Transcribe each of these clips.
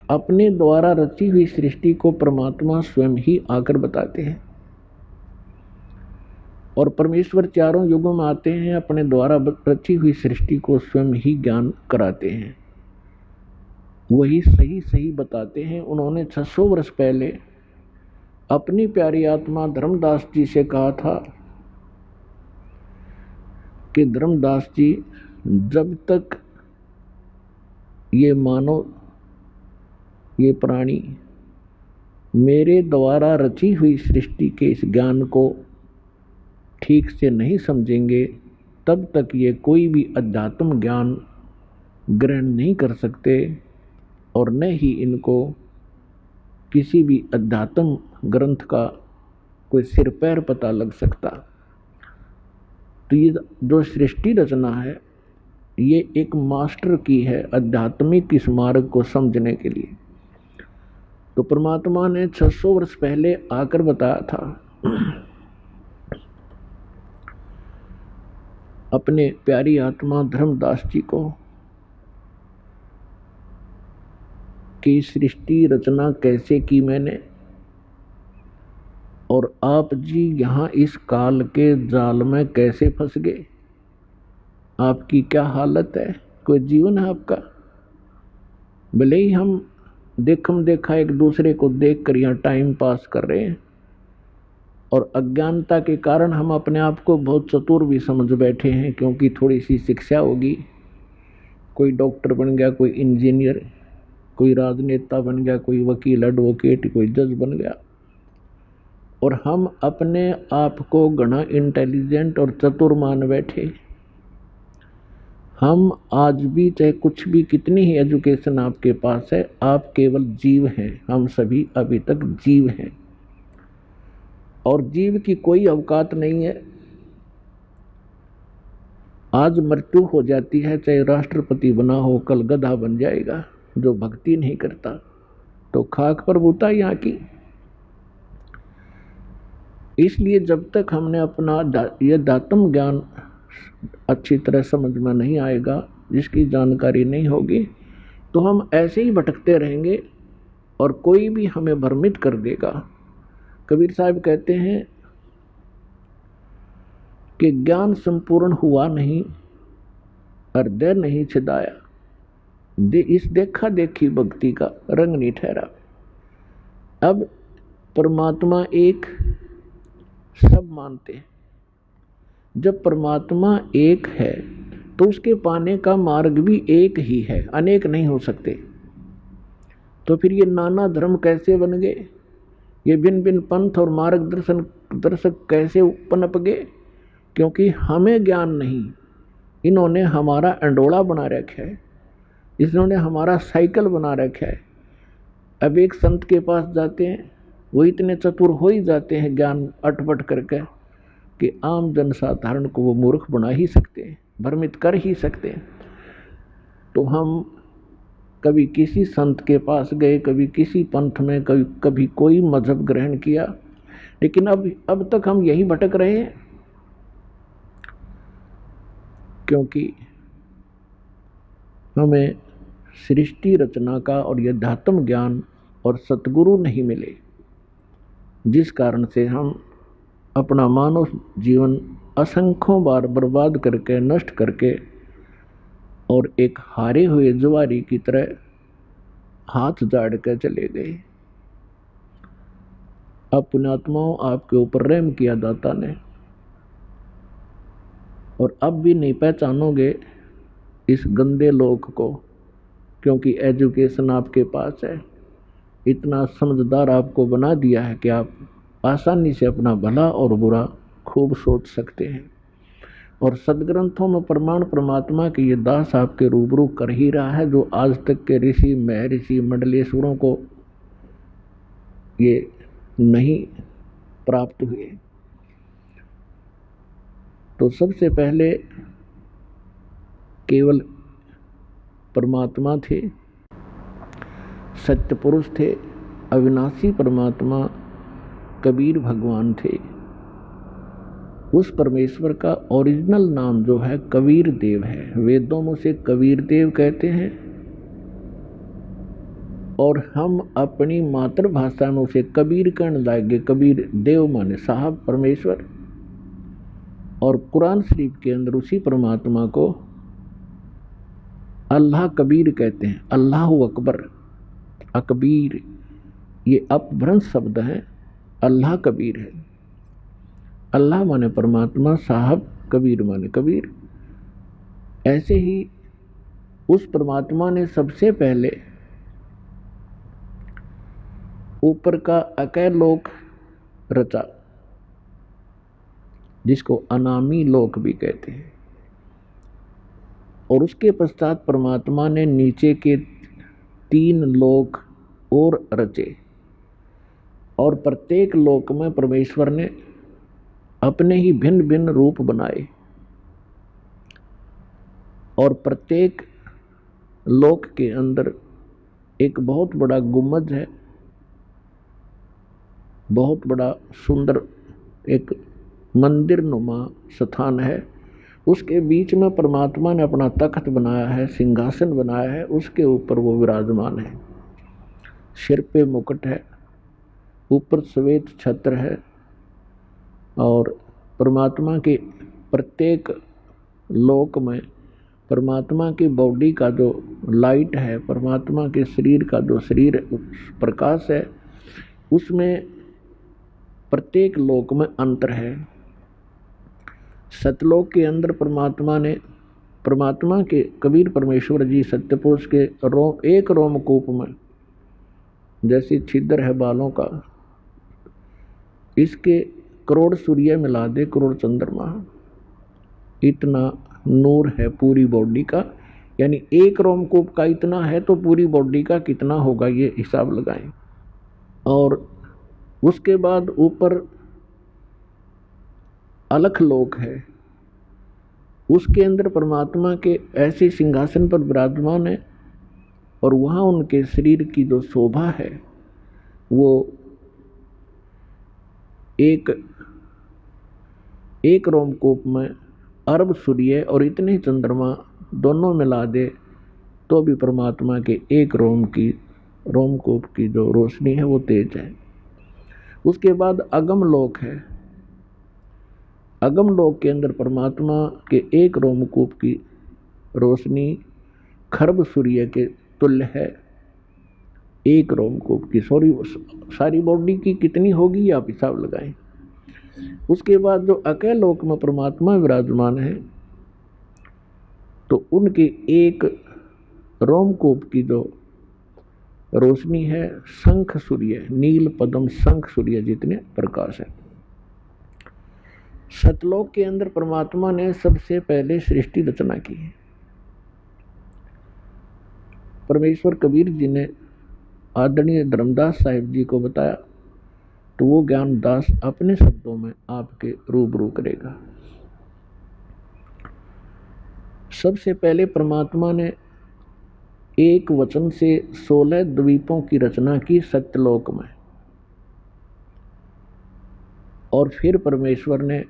अपने द्वारा रची हुई सृष्टि को परमात्मा स्वयं ही आकर बताते हैं। और परमेश्वर चारों युगों में आते हैं, अपने द्वारा रची हुई सृष्टि को स्वयं ही ज्ञान कराते हैं, वही सही सही बताते हैं। उन्होंने 600 वर्ष पहले अपनी प्यारी आत्मा धर्मदास जी से कहा था कि धर्मदास जी, जब तक ये मानव, ये प्राणी मेरे द्वारा रची हुई सृष्टि के इस ज्ञान को ठीक से नहीं समझेंगे, तब तक ये कोई भी अध्यात्म ज्ञान ग्रहण नहीं कर सकते और न ही इनको किसी भी अध्यात्म ग्रंथ का कोई सिर पैर पता लग सकता। तो ये जो सृष्टि रचना है, ये एक मास्टर की है आध्यात्मिक इस मार्ग को समझने के लिए। तो परमात्मा ने 600 वर्ष पहले आकर बताया था अपने प्यारी आत्मा धर्मदास जी को कि सृष्टि रचना कैसे की मैंने, और आप जी यहाँ इस काल के जाल में कैसे फंस गए, आपकी क्या हालत है, कोई जीवन है आपका। भले ही हम देखम देखा एक दूसरे को देख कर यहाँ टाइम पास कर रहे हैं, और अज्ञानता के कारण हम अपने आप को बहुत चतुर भी समझ बैठे हैं, क्योंकि थोड़ी सी शिक्षा होगी, कोई डॉक्टर बन गया, कोई इंजीनियर, कोई राजनेता बन गया, कोई वकील एडवोकेट, कोई जज बन गया, और हम अपने आप को घना इंटेलिजेंट और चतुर मान बैठे। हम आज भी, चाहे कुछ भी, कितनी ही एजुकेशन आपके पास है, आप केवल जीव हैं। हम सभी अभी तक जीव हैं, और जीव की कोई औकात नहीं है। आज मृत्यु हो जाती है, चाहे राष्ट्रपति बना हो, कल गधा बन जाएगा। जो भक्ति नहीं करता तो खाक पर बूता यहाँ की। इसलिए जब तक हमने अपना ये दातम ज्ञान अच्छी तरह समझ में नहीं आएगा, जिसकी जानकारी नहीं होगी, तो हम ऐसे ही भटकते रहेंगे और कोई भी हमें भ्रमित कर देगा। कबीर साहब कहते हैं कि ज्ञान संपूर्ण हुआ नहीं, हृदय नहीं छिदाया, इस देखा देखी भक्ति का रंग नहीं ठहरा। अब परमात्मा एक सब मानते हैं। जब परमात्मा एक है तो उसके पाने का मार्ग भी एक ही है, अनेक नहीं हो सकते। तो फिर ये नाना धर्म कैसे बन गए, ये भिन्न भिन्न पंथ और मार्गदर्शक कैसे पनप गए? क्योंकि हमें ज्ञान नहीं, इन्होंने हमारा अंडोला बना रखा है, इन्होंने हमारा साइकिल बना रखा है। अब एक संत के पास जाते हैं, वो इतने चतुर हो ही जाते हैं ज्ञान अटपट करके कि आम जन साधारण को वो मूर्ख बना ही सकते हैं, भ्रमित कर ही सकते हैं। तो हम कभी किसी संत के पास गए, कभी किसी पंथ में, कभी कोई मजहब ग्रहण किया, लेकिन अब तक हम यही भटक रहे हैं, क्योंकि हमें सृष्टि रचना का और यथात्म ज्ञान और सतगुरु नहीं मिले, जिस कारण से हम अपना मानव जीवन असंख्यों बार बर्बाद करके, नष्ट करके, और एक हारे हुए जुआरी की तरह हाथ झाड़ कर चले गए। अब पुण्यात्माओं, आपके ऊपर रहम किया दाता ने, और अब भी नहीं पहचानोगे इस गंदे लोक को, क्योंकि एजुकेशन आपके पास है, इतना समझदार आपको बना दिया है कि आप आसानी से अपना भला और बुरा खूब सोच सकते हैं। और सदग्रंथों में प्रमाण परमात्मा के ये दास आपके रूबरू कर ही रहा है, जो आज तक के ऋषि, महर्षि, मंडलेश्वरों को ये नहीं प्राप्त हुए। तो सबसे पहले केवल परमात्मा थे, सत्य पुरुष थे, अविनाशी परमात्मा कबीर भगवान थे। उस परमेश्वर का ओरिजिनल नाम जो है कबीर देव है। वेदों में उसे कबीर देव कहते हैं, और हम अपनी मातृभाषा में उसे कबीर कहने लगे। कबीर देव माने साहब परमेश्वर, और कुरान शरीफ के अंदर उसी परमात्मा को अल्लाह कबीर कहते हैं। अल्लाह अकबर, अकबीर ये अपभ्रंश शब्द है। अल्लाह कबीर है। अल्लाह माने परमात्मा, साहब कबीर माने कबीर। ऐसे ही उस परमात्मा ने सबसे पहले ऊपर का अकय लोक रचा, जिसको अनामी लोक भी कहते हैं, और उसके पश्चात परमात्मा ने नीचे के 3 लोक और रचे, और प्रत्येक लोक में परमेश्वर ने अपने ही भिन्न भिन्न रूप बनाए, और प्रत्येक लोक के अंदर एक बहुत बड़ा गुम्बद है, बहुत बड़ा सुंदर एक मंदिर नुमा स्थान है। उसके बीच में परमात्मा ने अपना तख्त बनाया है, सिंहासन बनाया है, उसके ऊपर वो विराजमान है। सिर पे मुकुट है, ऊपर श्वेत छत्र है, और परमात्मा के प्रत्येक लोक में परमात्मा की बॉडी का जो लाइट है, परमात्मा के शरीर का जो शरीर प्रकाश है, उसमें प्रत्येक लोक में अंतर है। सतलोक के अंदर परमात्मा के कबीर परमेश्वर जी सत्यपुरुष के एक रोमकूप में जैसी छिद्र है बालों का, इसके करोड़ सूर्य मिला दे, करोड़ चंद्रमा, इतना नूर है पूरी बॉडी का। यानी एक रोमकूप का इतना है तो पूरी बॉडी का कितना होगा, ये हिसाब लगाएं। और उसके बाद ऊपर अलख लोक है, उसके अंदर परमात्मा के ऐसे सिंहासन पर विराजमान है, और वहाँ उनके शरीर की जो शोभा है वो एक रोमकूप में अरब सूर्य और इतने ही चंद्रमा दोनों मिला दे तो भी परमात्मा के एक रोमकूप की जो रोशनी है वो तेज है। उसके बाद अगम लोक है। अगम लोक के अंदर परमात्मा के एक रोमकूप की रोशनी खरब सूर्य के तुल्य है। एक रोमकूप की सारी बॉडी की कितनी होगी आप हिसाब लगाएं। उसके बाद जो अकय लोक में परमात्मा विराजमान है, तो उनके एक रोमकूप की जो रोशनी है शंख सूर्य, नील पद्म शंख सूर्य जितने प्रकाश है। सतलोक के अंदर परमात्मा ने सबसे पहले सृष्टि रचना की है। परमेश्वर कबीर जी ने आदरणीय धर्मदास साहिब जी को बताया, तो वो ज्ञानदास अपने शब्दों में आपके रूबरू करेगा। सबसे पहले परमात्मा ने एक वचन से 16 द्वीपों की रचना की सत्यलोक में, और फिर परमेश्वर ने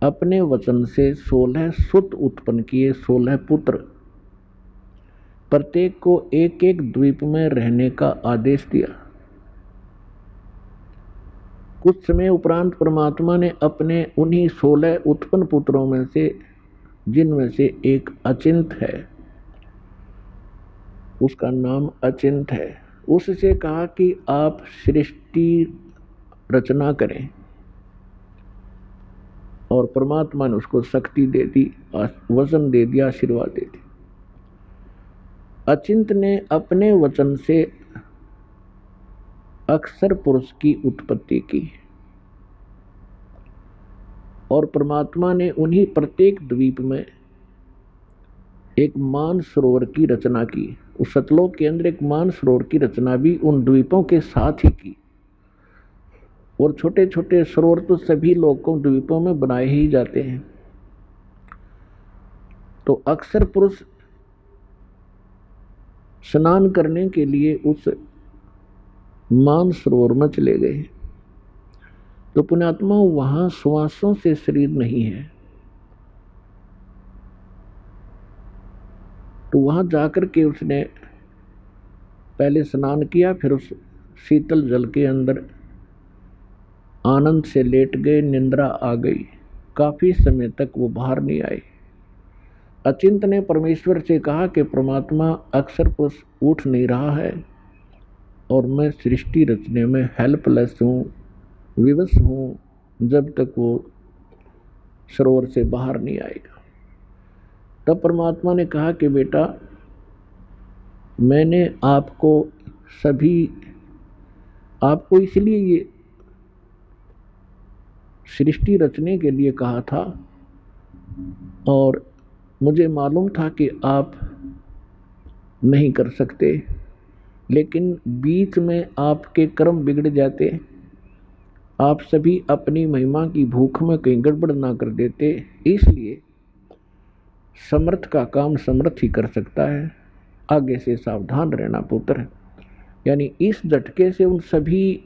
अपने वचन से 16 सुत उत्पन्न किए, 16 पुत्र। प्रत्येक को एक एक द्वीप में रहने का आदेश दिया। कुछ समय उपरांत परमात्मा ने अपने उन्हीं 16 उत्पन्न पुत्रों में से, जिनमें से एक अचिंत है, उसका नाम अचिंत है, उससे कहा कि आप सृष्टि रचना करें, और परमात्मा ने उसको शक्ति दे दी, वचन दे दिया, आशीर्वाद दे दी। अचिंत ने अपने वचन से अक्षर पुरुष की उत्पत्ति की, और परमात्मा ने उन्हीं प्रत्येक द्वीप में एक मान सरोवर की रचना की। उस सतलोक के अंदर एक मान सरोवर की रचना भी उन द्वीपों के साथ ही की। और छोटे छोटे सरोवर तो सभी लोकों द्वीपों में बनाए ही जाते हैं। तो अक्षर पुरुष स्नान करने के लिए उस मान सरोवर में चले गए, तो पुण्यात्मा वहां श्वासों से शरीर नहीं है, तो वहां जाकर के उसने पहले स्नान किया, फिर उस शीतल जल के अंदर आनंद से लेट गए, निंद्रा आ गई। काफी समय तक वो बाहर नहीं आए। अचिंत ने परमेश्वर से कहा कि परमात्मा अक्सर पुरुष उठ नहीं रहा है और मैं सृष्टि रचने में हेल्पलेस हूँ, विवश हूँ, जब तक वो सरोवर से बाहर नहीं आएगा। तब परमात्मा ने कहा कि बेटा, मैंने आपको इसलिए ये सृष्टि रचने के लिए कहा था, और मुझे मालूम था कि आप नहीं कर सकते, लेकिन बीच में आपके कर्म बिगड़ जाते, आप सभी अपनी महिमा की भूख में कहीं गड़बड़ ना कर देते, इसलिए समर्थ का काम समर्थ ही कर सकता है, आगे से सावधान रहना पुत्र। यानी इस झटके से उन सभी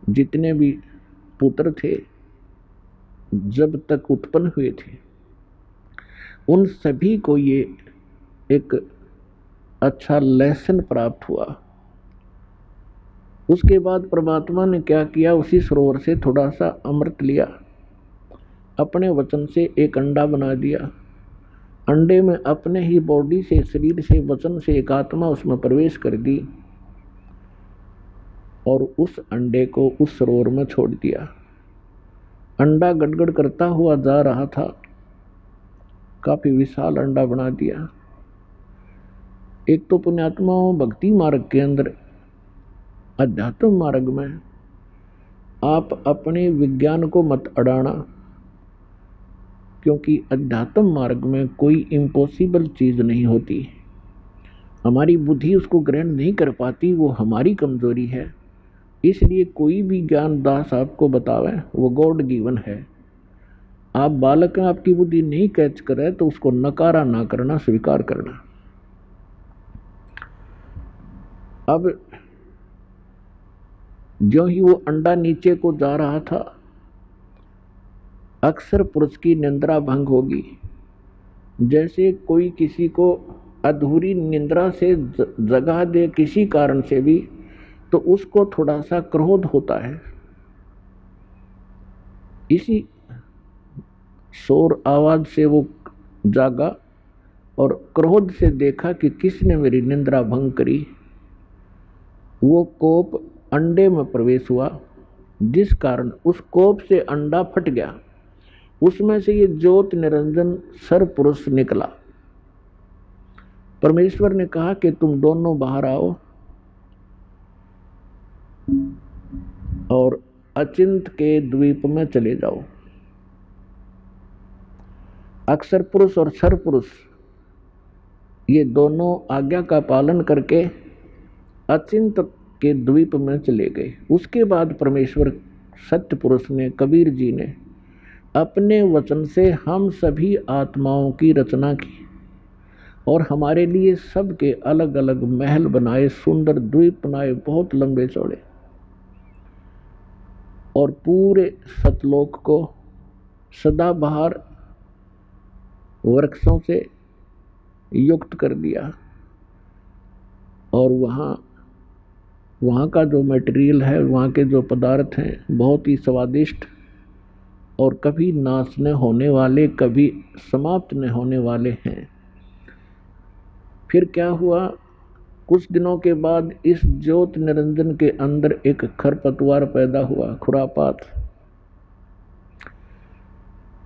जितने भी पुत्र थे जब तक उत्पन्न हुए थे, उन सभी को ये एक अच्छा लेसन प्राप्त हुआ। उसके बाद परमात्मा ने क्या किया, उसी सरोवर से थोड़ा सा अमृत लिया, अपने वचन से एक अंडा बना दिया। अंडे में अपने ही बॉडी से, शरीर से, वचन से एक आत्मा उसमें प्रवेश कर दी और उस अंडे को उस सरोवर में छोड़ दिया। अंडा गड़गड़ करता हुआ जा रहा था, काफी विशाल अंडा बना दिया। एक तो पुण्यात्माओं, भक्ति मार्ग के अंदर, अध्यात्म मार्ग में आप अपने विज्ञान को मत अड़ाना, क्योंकि अध्यात्म मार्ग में कोई इम्पॉसिबल चीज नहीं होती। हमारी बुद्धि उसको ग्रहण नहीं कर पाती, वो हमारी कमजोरी है। इसलिए कोई भी ज्ञान दास आपको बतावे वो गॉड गिवन है। आप बालक हैं, आपकी बुद्धि नहीं कैच करे तो उसको नकारा ना करना, स्वीकार करना। अब जो ही वो अंडा नीचे को जा रहा था, अक्सर पुरुष की निंद्रा भंग होगी। जैसे कोई किसी को अधूरी निंद्रा से जगा दे किसी कारण से भी, तो उसको थोड़ा सा क्रोध होता है। इसी शोर आवाज से वो जागा और क्रोध से देखा कि किसने मेरी निंद्रा भंग करी। वो कोप अंडे में प्रवेश हुआ, जिस कारण उस कोप से अंडा फट गया। उसमें से ये ज्योत निरंजन सर पुरुष निकला। परमेश्वर ने कहा कि तुम दोनों बाहर आओ और अचिंत के द्वीप में चले जाओ। अक्षर पुरुष और सर पुरुष ये दोनों आज्ञा का पालन करके अचिंत के द्वीप में चले गए। उसके बाद परमेश्वर सत्य पुरुष ने, कबीर जी ने अपने वचन से हम सभी आत्माओं की रचना की और हमारे लिए सबके अलग अलग महल बनाए, सुंदर द्वीप बनाए, बहुत लंबे चौड़े, और पूरे सतलोक को सदाबहार वृक्षों से युक्त कर दिया। और वहाँ का जो मटेरियल है, वहाँ के जो पदार्थ हैं, बहुत ही स्वादिष्ट और कभी नाश न होने वाले, कभी समाप्त न होने वाले हैं। फिर क्या हुआ, कुछ दिनों के बाद इस ज्योत निरंजन के अंदर एक खरपतवार पैदा हुआ, खुरापात।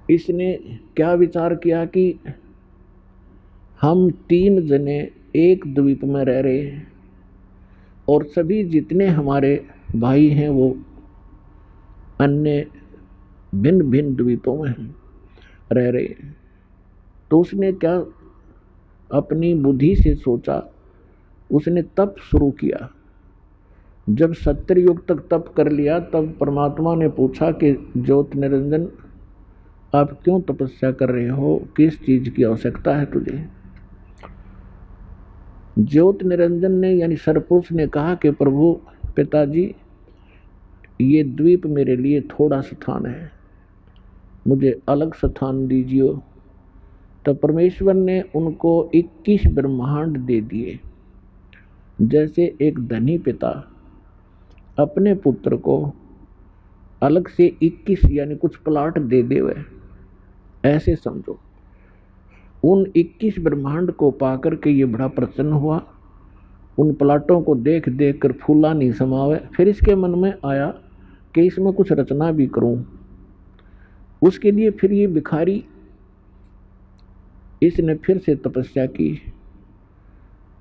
इसने क्या विचार किया कि हम 3 जने एक द्वीप में रह रहे हैं और सभी जितने हमारे भाई हैं वो अन्य भिन्न भिन्न द्वीपों में रह रहे हैं। तो उसने क्या अपनी बुद्धि से सोचा, उसने तप शुरू किया। जब 70 युग तक तप कर लिया, तब परमात्मा ने पूछा कि ज्योत निरंजन, आप क्यों तपस्या कर रहे हो, किस चीज की आवश्यकता है तुझे। ज्योत निरंजन ने यानी सरपुरुष ने कहा कि प्रभु पिताजी, ये द्वीप मेरे लिए थोड़ा स्थान है, मुझे अलग स्थान दीजिए। तो परमेश्वर ने उनको 21 ब्रह्मांड दे दिए। जैसे एक धनी पिता अपने पुत्र को अलग से 21 यानी कुछ प्लाट दे देवे, ऐसे समझो। उन 21 ब्रह्मांड को पाकर के ये बड़ा प्रसन्न हुआ। उन प्लाटों को देख देख कर फूला नहीं समावे। फिर इसके मन में आया कि इसमें कुछ रचना भी करूं। उसके लिए फिर ये भिखारी, इसने फिर से तपस्या की।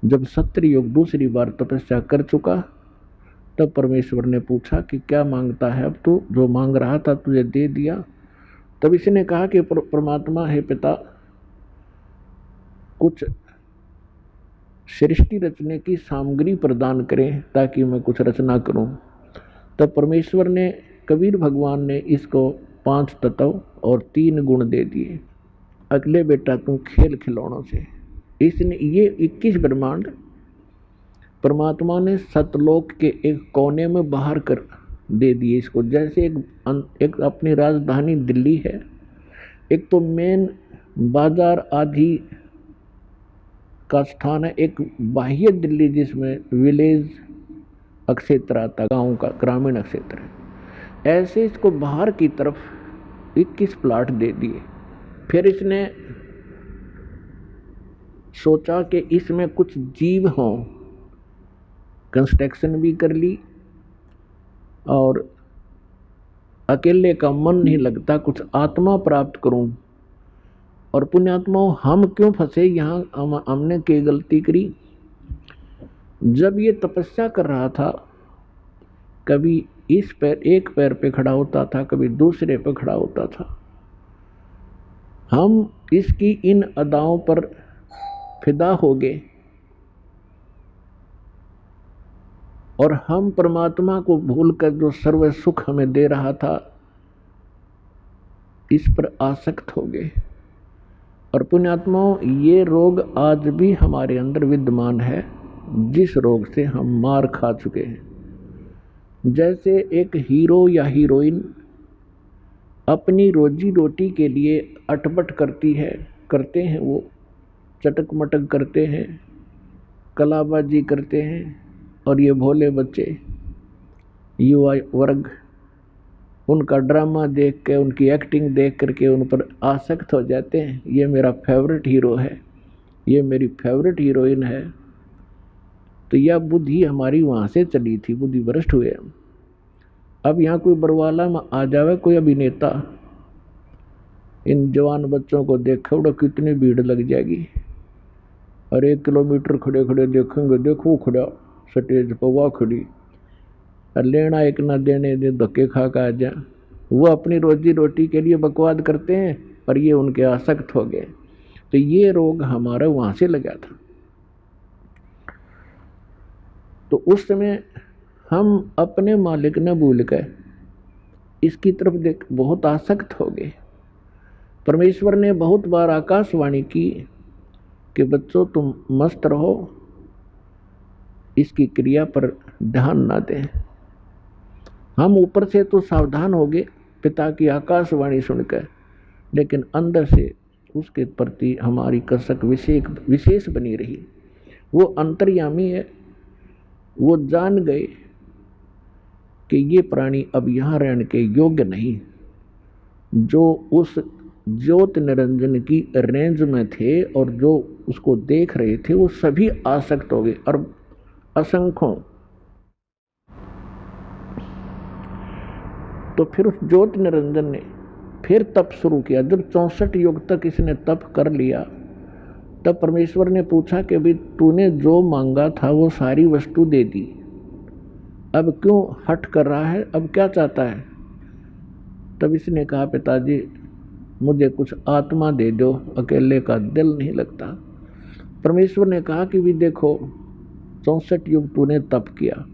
जब सत्ययुग दूसरी बार तपस्या कर चुका, तब परमेश्वर ने पूछा कि क्या मांगता है? अब तू जो मांग रहा था तुझे दे दिया। तब इसने कहा कि परमात्मा है पिता, कुछ सृष्टि रचने की सामग्री प्रदान करें ताकि मैं कुछ रचना करूं। तब परमेश्वर ने, कबीर भगवान ने इसको 5 तत्व और 3 गुण दे दिए। अगले बेटा तू खेल खिलौनों से। इसने ये 21 ब्रह्मांड परमात्मा ने सतलोक के एक कोने में बाहर कर दे दिए इसको। जैसे एक अपनी राजधानी दिल्ली है, एक तो मेन बाजार आदि का स्थान है, एक बाह्य दिल्ली जिसमें विलेज क्षेत्र आता, गांव का ग्रामीण क्षेत्र है। ऐसे इसको बाहर की तरफ 21 प्लाट दे दिए। फिर इसने सोचा कि इसमें कुछ जीव हों, कंस्ट्रक्शन भी कर ली। और अकेले का मन नहीं लगता, कुछ आत्मा प्राप्त करूं। और पुण्यात्माओं, हम क्यों फंसे यहाँ? हमने क्या गलती करी? जब ये तपस्या कर रहा था, कभी इस पैर, एक पैर पे खड़ा होता था, कभी दूसरे पे खड़ा होता था। हम इसकी इन अदाओं पर फिदा हो गए और हम परमात्मा को भूलकर जो सर्व सुख हमें दे रहा था, इस पर आसक्त हो गए। और पुण्यात्माओं, ये रोग आज भी हमारे अंदर विद्यमान है, जिस रोग से हम मार खा चुके हैं। जैसे एक हीरो या हीरोइन अपनी रोजी रोटी के लिए अटपट करते हैं, वो चटक मटक करते हैं, कलाबाजी करते हैं। और ये भोले बच्चे, युवा वर्ग, उनका ड्रामा देख के, उनकी एक्टिंग देख करके उन पर आसक्त हो जाते हैं। ये मेरा फेवरेट हीरो है, ये मेरी फेवरेट हीरोइन है। तो यह बुद्धि हमारी वहाँ से चली थी, बुद्धि भ्रष्ट हुए हम। अब यहाँ कोई बरवाला में आ जावे, कोई अभिनेता, इन जवान बच्चों को देखे उड़ा कितनी भीड़ लग जाएगी। और 1 किलोमीटर खड़े खड़े देखेंगे, देखो खड़ा स्टेज पर, वह खड़ी, और लेना एक ना देने दे, धक्के खा आ जा। वो अपनी रोजी रोटी के लिए बकवाद करते हैं, पर ये उनके आसक्त हो गए। तो ये रोग हमारा वहाँ से लगा था। तो उस समय हम अपने मालिक ने भूल गए, इसकी तरफ देख बहुत आसक्त हो गए। परमेश्वर ने बहुत बार आकाशवाणी की कि बच्चों तुम मस्त रहो, इसकी क्रिया पर ध्यान ना दें। हम ऊपर से तो सावधान हो गए पिता की आकाशवाणी सुनकर, लेकिन अंदर से उसके प्रति हमारी कसक विशेष बनी रही। वो अंतर्यामी है, वो जान गए कि ये प्राणी अब यहाँ रहने के योग्य नहीं। जो उस ज्योत निरंजन की रेंज में थे और जो उसको देख रहे थे, वो सभी आसक्त हो गए, और असंख्यों। तो फिर उस ज्योत निरंजन ने फिर तप शुरू किया। जब 64 युग तक इसने तप कर लिया, तब परमेश्वर ने पूछा कि भाई तूने जो मांगा था वो सारी वस्तु दे दी, अब क्यों हट कर रहा है, अब क्या चाहता है? तब इसने कहा पिताजी मुझे कुछ आत्मा दे दो, अकेले का दिल नहीं लगता। परमेश्वर ने कहा कि भी देखो 64 युग तूने तप किया,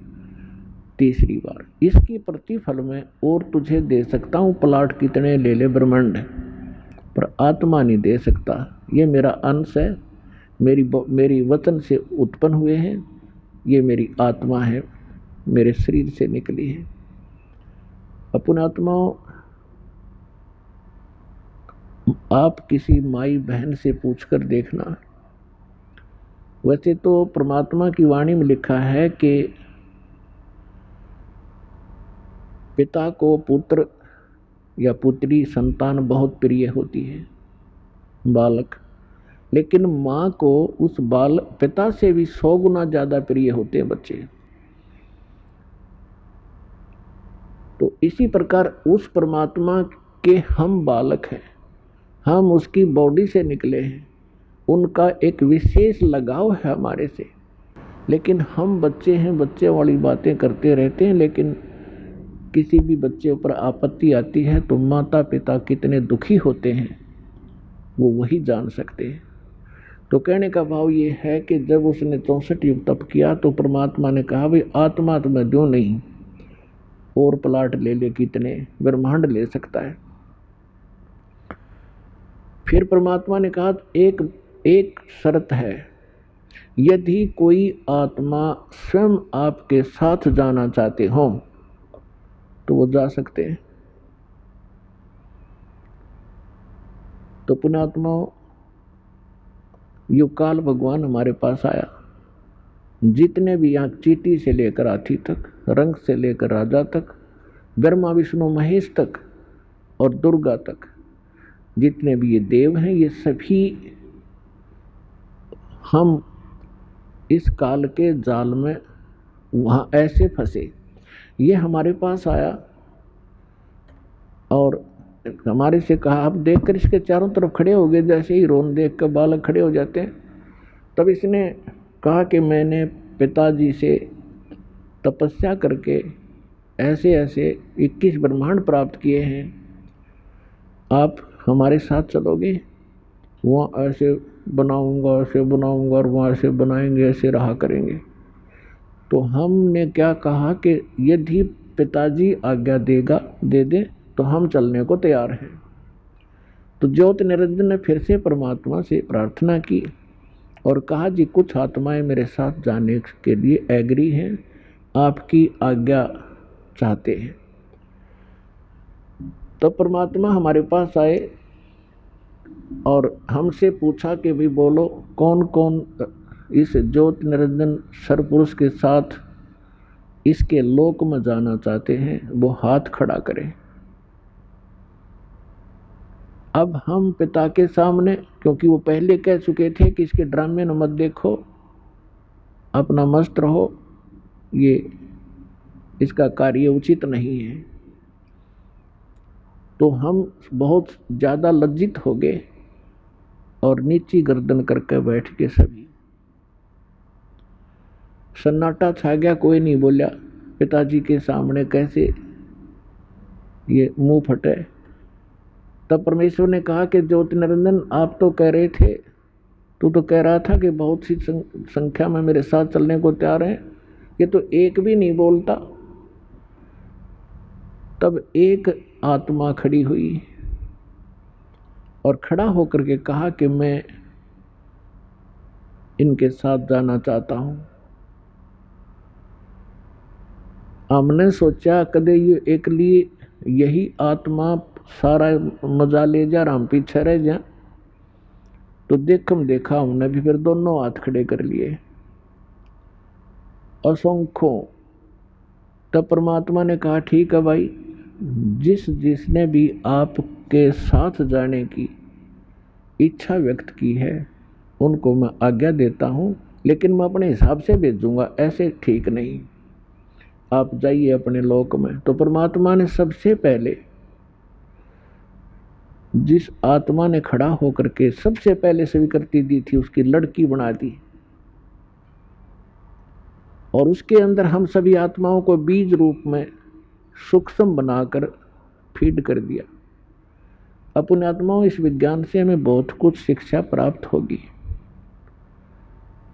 तीसरी बार इसकी प्रतिफल में और तुझे दे सकता हूँ, प्लाट कितने ले ले ब्रह्मांड, पर आत्मा नहीं दे सकता। ये मेरा अंश है, मेरी वचन से उत्पन्न हुए हैं, ये मेरी आत्मा है, मेरे शरीर से निकली है। अपन आत्माओं, आप किसी माई बहन से पूछकर देखना, वैसे तो परमात्मा की वाणी में लिखा है कि पिता को पुत्र या पुत्री संतान बहुत प्रिय होती है, बालक, लेकिन माँ को उस पिता से भी 100 गुना ज्यादा प्रिय होते हैं बच्चे। तो इसी प्रकार उस परमात्मा के हम बालक हैं, हम उसकी बॉडी से निकले हैं, उनका एक विशेष लगाव है हमारे से, लेकिन हम बच्चे हैं, बच्चे वाली बातें करते रहते हैं। लेकिन किसी भी बच्चे पर आपत्ति आती है तो माता पिता कितने दुखी होते हैं वो वही जान सकते हैं। तो कहने का भाव ये है कि जब उसने 64 युग तप किया तो परमात्मा ने कहा भाई आत्मा तो मैं क्यों नहीं, और प्लाट ले ले, कितने ब्रह्मांड ले सकता है। फिर परमात्मा ने कहा एक शर्त है, यदि कोई आत्मा स्वयं आपके साथ जाना चाहते हो तो वो जा सकते हैं। तो पुण्यात्मा युगकाल भगवान हमारे पास आया, जितने भी यहाँ चीटी से लेकर हाथी तक, रंग से लेकर राजा तक, ब्रह्मा विष्णु महेश तक और दुर्गा तक, जितने भी ये देव हैं, ये सभी हम इस काल के जाल में वहाँ ऐसे फंसे। ये हमारे पास आया और हमारे से कहा, आप देखकर इसके चारों तरफ खड़े हो गए, जैसे ही रोन देख कर बालक खड़े हो जाते हैं। तब इसने कहा कि मैंने पिताजी से तपस्या करके ऐसे ऐसे 21 ब्रह्मांड प्राप्त किए हैं, आप हमारे साथ चलोगे? वहाँ ऐसे बनाऊंगा, ऐसे बनाऊंगा, और वहाँ ऐसे बनाएंगे, ऐसे रहा करेंगे। तो हमने क्या कहा कि यदि पिताजी आज्ञा दे दे तो हम चलने को तैयार हैं। तो ज्योति निरंजन ने फिर से परमात्मा से प्रार्थना की और कहा, जी कुछ आत्माएं मेरे साथ जाने के लिए एग्री हैं, आपकी आज्ञा चाहते हैं। तो परमात्मा हमारे पास आए और हमसे पूछा कि भाई बोलो कौन कौन इस ज्योति निरंजन सरपुरुष के साथ इसके लोक में जाना चाहते हैं, वो हाथ खड़ा करें। अब हम पिता के सामने, क्योंकि वो पहले कह चुके थे कि इसके ड्रामे न मत देखो, अपना मस्त रहो, ये इसका कार्य उचित नहीं है। तो हम बहुत ज़्यादा लज्जित हो गए और नीची गर्दन करके बैठ के सभी सन्नाटा छा गया, कोई नहीं बोला। पिताजी के सामने कैसे ये मुंह फटे। तब परमेश्वर ने कहा कि ज्योति निरंजन, आप तो कह रहे थे, तू तो कह रहा था कि बहुत सी संख्या में मेरे साथ चलने को तैयार है, ये तो एक भी नहीं बोलता। तब एक आत्मा खड़ी हुई और खड़ा होकर के कहा कि मैं इनके साथ जाना चाहता हूं। हमने सोचा कदे ये एक लिए यही आत्मा सारा मजा ले जा, हम पीछे रह जा। तो देखा हमने भी फिर दोनों हाथ खड़े कर लिए असंख्यों। तब परमात्मा ने कहा, ठीक है भाई, जिसने भी आपके साथ जाने की इच्छा व्यक्त की है उनको मैं आज्ञा देता हूं, लेकिन मैं अपने हिसाब से भेजूंगा, ऐसे ठीक नहीं, आप जाइए अपने लोक में। तो परमात्मा ने सबसे पहले जिस आत्मा ने खड़ा होकर के सबसे पहले स्वीकृति दी थी उसकी लड़की बना दी और उसके अंदर हम सभी आत्माओं को बीज रूप में सूक्ष्म बनाकर फीड कर दिया। अपने आत्माओं, इस विज्ञान से हमें बहुत कुछ शिक्षा प्राप्त होगी।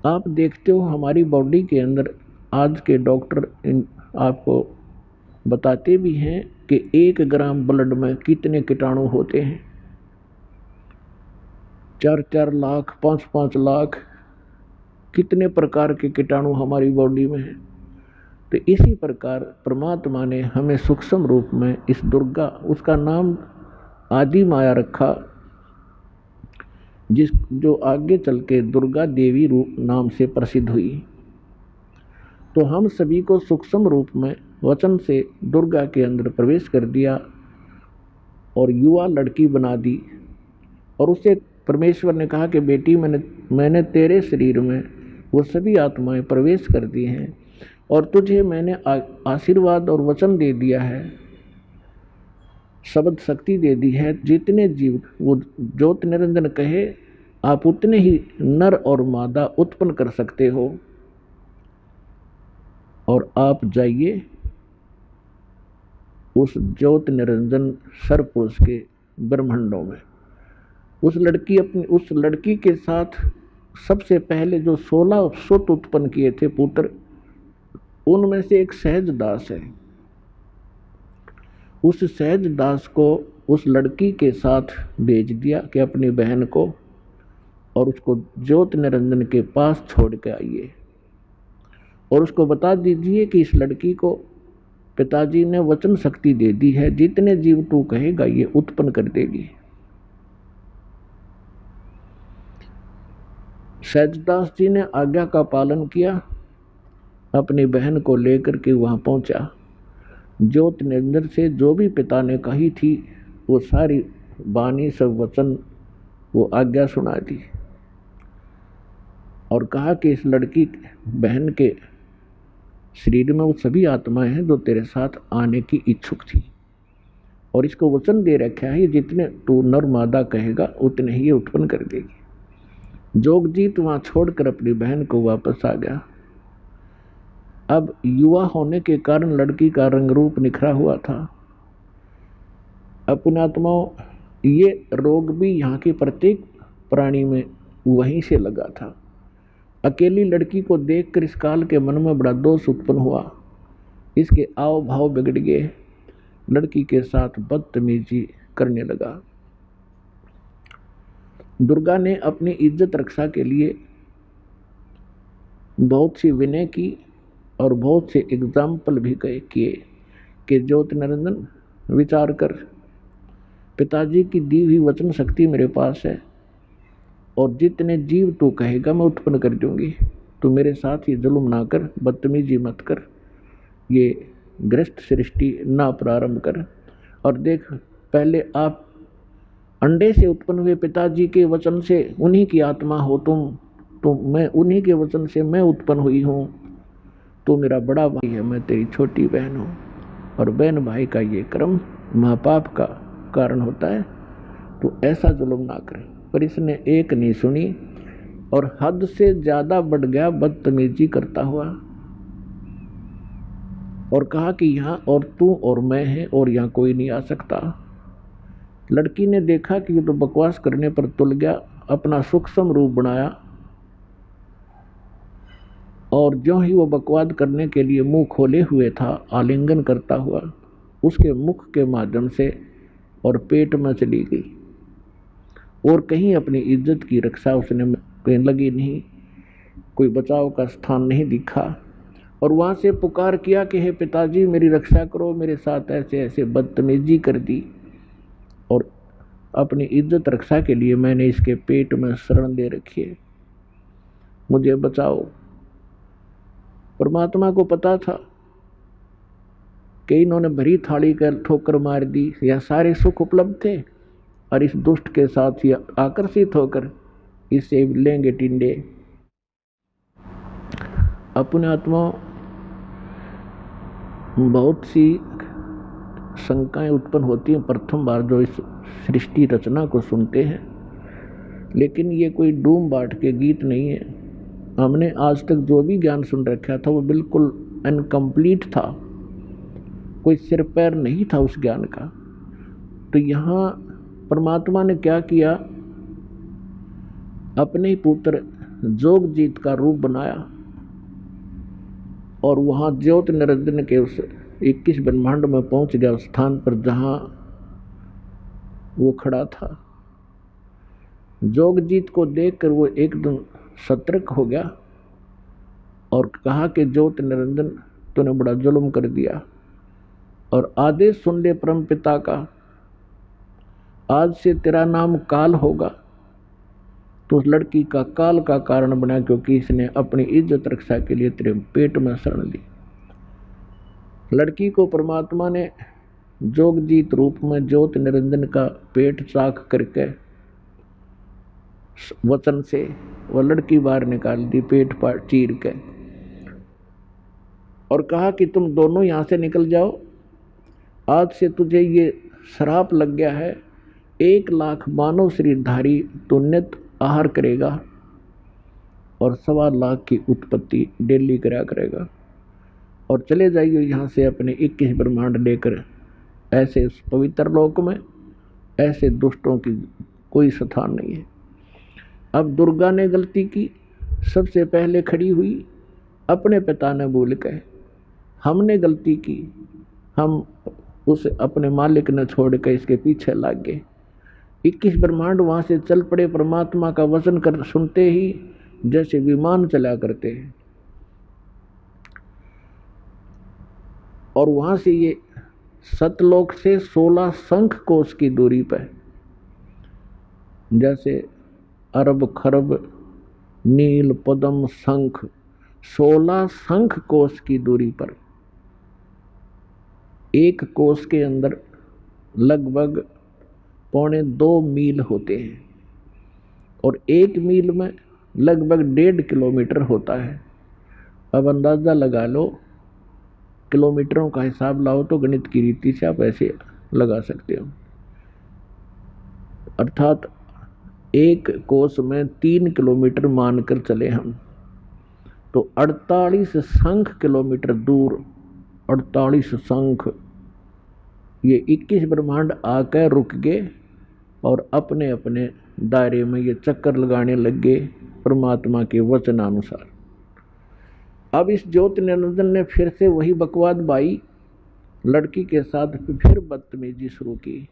आप देखते हो हमारी बॉडी के अंदर आज के डॉक्टर आपको बताते भी हैं कि 1 ग्राम ब्लड में कितने कीटाणु होते हैं। 4-4 लाख, 5-5 लाख, कितने प्रकार के कीटाणु हमारी बॉडी में हैं। तो इसी प्रकार परमात्मा ने हमें सूक्ष्म रूप में इस दुर्गा, उसका नाम आदि माया रखा, जो आगे चल के दुर्गा देवी रूप नाम से प्रसिद्ध हुई। तो हम सभी को सूक्ष्म रूप में वचन से दुर्गा के अंदर प्रवेश कर दिया और युवा लड़की बना दी। और उसे परमेश्वर ने कहा कि बेटी, मैंने तेरे शरीर में वो सभी आत्माएं प्रवेश कर दी हैं और तुझे मैंने आशीर्वाद और वचन दे दिया है, शब्द शक्ति दे दी है। जितने जीव वो ज्योत निरंजन कहे आप उतने ही नर और मादा उत्पन्न कर सकते हो। और आप जाइए उस ज्योत निरंजन सर्वपुरुष के ब्रह्मांडों में। उस लड़की के साथ सबसे पहले जो 16 सुत उत्पन्न किए थे पुत्र, उनमें से एक सहज दास है। उस सहज दास को उस लड़की के साथ भेज दिया कि अपनी बहन को और उसको ज्योत निरंजन के पास छोड़ के आइए और उसको बता दीजिए कि इस लड़की को पिताजी ने वचन शक्ति दे दी है, जितने जीव तू कहेगा ये उत्पन्न कर देगी। सहजदास जी ने आज्ञा का पालन किया, अपनी बहन को लेकर के वहां पहुंचा। ज्योत निरंजन से जो भी पिता ने कही थी वो सारी वाणी सब वचन वो आज्ञा सुना दी और कहा कि इस लड़की बहन के शरीर में वो सभी आत्माएं हैं जो तेरे साथ आने की इच्छुक थी और इसको वचन दे रखा है जितने तू नर मादा कहेगा उतने ही ये उत्पन्न कर देगी। जोगजीत वहां छोड़कर अपनी बहन को वापस आ गया। अब युवा होने के कारण लड़की का रंग रूप निखरा हुआ था। अपने आत्माओं, ये रोग भी यहाँ के प्रत्येक प्राणी में वहीं से लगा था। अकेली लड़की को देखकर इस काल के मन में बड़ा दोष उत्पन्न हुआ, इसके आव भाव बिगड़ गए, लड़की के साथ बदतमीजी करने लगा। दुर्गा ने अपनी इज्जत रक्षा के लिए बहुत सी विनय की और बहुत से एग्जाम्पल भी किए कि ज्योत निरंजन विचार कर, पिताजी की दी हुई वचन शक्ति मेरे पास है और जितने जीव तू कहेगा मैं उत्पन्न कर दूंगी। तू मेरे साथ ही जुल्म ना कर, बदतमीजी मत कर, ये ग्रस्त सृष्टि ना प्रारंभ कर। और देख, पहले आप अंडे से उत्पन्न हुए पिताजी के वचन से उन्हीं की आत्मा हो तुम, तो मैं उन्हीं के वचन से मैं उत्पन्न हुई हूँ। तू मेरा बड़ा भाई है, मैं तेरी छोटी बहन हूँ और बहन भाई का ये क्रम महापाप का कारण होता है, तो ऐसा जुल्म ना करे। पर इसने एक नहीं सुनी और हद से ज्यादा बढ़ गया बदतमीजी करता हुआ और कहा कि यहाँ और तू और मैं है और यहाँ कोई नहीं आ सकता। लड़की ने देखा कि ये तो बकवास करने पर तुल गया, अपना सूक्ष्म रूप बनाया और जो ही वो बकवाद करने के लिए मुंह खोले हुए था, आलिंगन करता हुआ उसके मुख के माध्यम से और पेट में चली गई और कहीं अपनी इज्जत की रक्षा उसने कहीं लगी नहीं, कोई बचाव का स्थान नहीं दिखा। और वहां से पुकार किया कि हे पिताजी मेरी रक्षा करो, मेरे साथ ऐसे ऐसे बदतमीजी कर दी और अपनी इज्जत रक्षा के लिए मैंने इसके पेट में शरण दे रखी है, मुझे बचाओ। परमात्मा को पता था कि इन्होंने भरी थाली कर ठोकर मार दी, या सारे सुख उपलब्ध थे और इस दुष्ट के साथ ही आकर्षित होकर इससे लेंगे टिंडे। अपने आत्मा बहुत सी शंकाएं उत्पन्न होती हैं प्रथम बार जो इस सृष्टि रचना को सुनते हैं, लेकिन ये कोई डूम बाट के गीत नहीं है। हमने आज तक जो भी ज्ञान सुन रखा था वो बिल्कुल इनकम्प्लीट था, कोई सिर पैर नहीं था उस ज्ञान का। तो यहाँ परमात्मा ने क्या किया, अपने ही पुत्र जोगजीत का रूप बनाया और वहाँ ज्योत निरंजन के उस 21 ब्रह्मांड में पहुँच गया, उस स्थान पर जहाँ वो खड़ा था। जोगजीत को देखकर वो एकदम सतर्क हो गया और कहा कि ज्योत निरंजन तूने बड़ा जुल्म कर दिया और आदेश सुन ले परम पिता का, आज से तेरा नाम काल होगा तो उस लड़की का काल का कारण बना, क्योंकि इसने अपनी इज्जत रक्षा के लिए तेरे पेट में शरण ली। लड़की को परमात्मा ने जोगजीत रूप में ज्योत निरंजन का पेट चाक करके वचन से वह लड़की बाहर निकाल दी, पेट पर चीर के, और कहा कि तुम दोनों यहां से निकल जाओ। आज से तुझे ये श्राप लग गया है, 1,00,000 मानव शरीरधारी तू नित्य आहार करेगा और 1,25,000 की उत्पत्ति डेली करा करेगा, और चले जाइए यहाँ से अपने 21 ब्रह्मांड लेकर। ऐसे उस पवित्र लोक में ऐसे दुष्टों की कोई स्थान नहीं है। अब दुर्गा ने गलती की, सबसे पहले खड़ी हुई, अपने पिता ने भूल के। हमने गलती की, हम उस अपने मालिक ने छोड़ के इसके पीछे लग गए। 21 ब्रह्मांड वहां से चल पड़े, परमात्मा का वचन कर सुनते ही जैसे विमान चला करते हैं। और वहां से ये सतलोक से 16 शंख कोश की दूरी पर, जैसे अरब खरब नील पद्म शंख, 16 शंख कोश की दूरी पर, एक कोश के अंदर लगभग 2.25 मील होते हैं, और 1 मील में लगभग 1.5 किलोमीटर होता है। अब अंदाजा लगा लो, किलोमीटरों का हिसाब लाओ तो गणित की रीति से आप ऐसे लगा सकते हो। अर्थात एक कोस में 3 किलोमीटर मानकर चले हम, तो 48 शंख किलोमीटर दूर, 48 शंख, ये 21 ब्रह्मांड आकर रुक गए और अपने अपने दायरे में ये चक्कर लगाने लग गए परमात्मा के वचनानुसार। अब इस ज्योति निरंजन ने फिर से वही बकवाद बाई, लड़की के साथ फिर बदतमीजी शुरू की।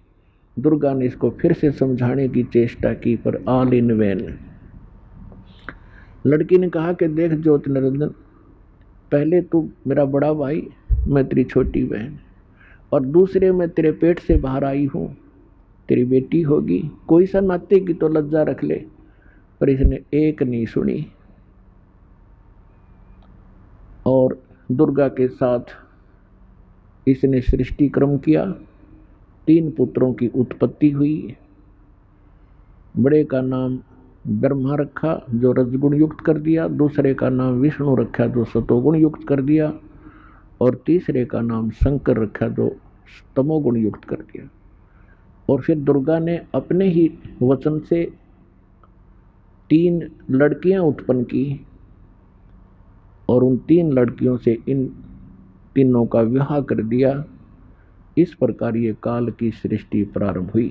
दुर्गा ने इसको फिर से समझाने की चेष्टा की, पर ऑल इन वैन। लड़की ने कहा कि देख ज्योति निरंजन, पहले तू मेरा बड़ा भाई, मैं तेरी छोटी बहन, और दूसरे मैं तेरे पेट से बाहर आई हूँ, तेरी बेटी होगी, कोई सा नाते की तो लज्जा रख ले। पर इसने एक नहीं सुनी, और दुर्गा के साथ इसने सृष्टि क्रम किया। 3 पुत्रों की उत्पत्ति हुई। बड़े का नाम ब्रह्मा रखा जो रजगुण युक्त कर दिया, दूसरे का नाम विष्णु रखा जो सतोगुण युक्त कर दिया, और तीसरे का नाम शंकर रखा जो तमोगुण युक्त कर दिया। और फिर दुर्गा ने अपने ही वचन से 3 लड़कियां उत्पन्न की, और उन 3 लड़कियों से इन तीनों का विवाह कर दिया। इस प्रकार ये काल की सृष्टि प्रारंभ हुई।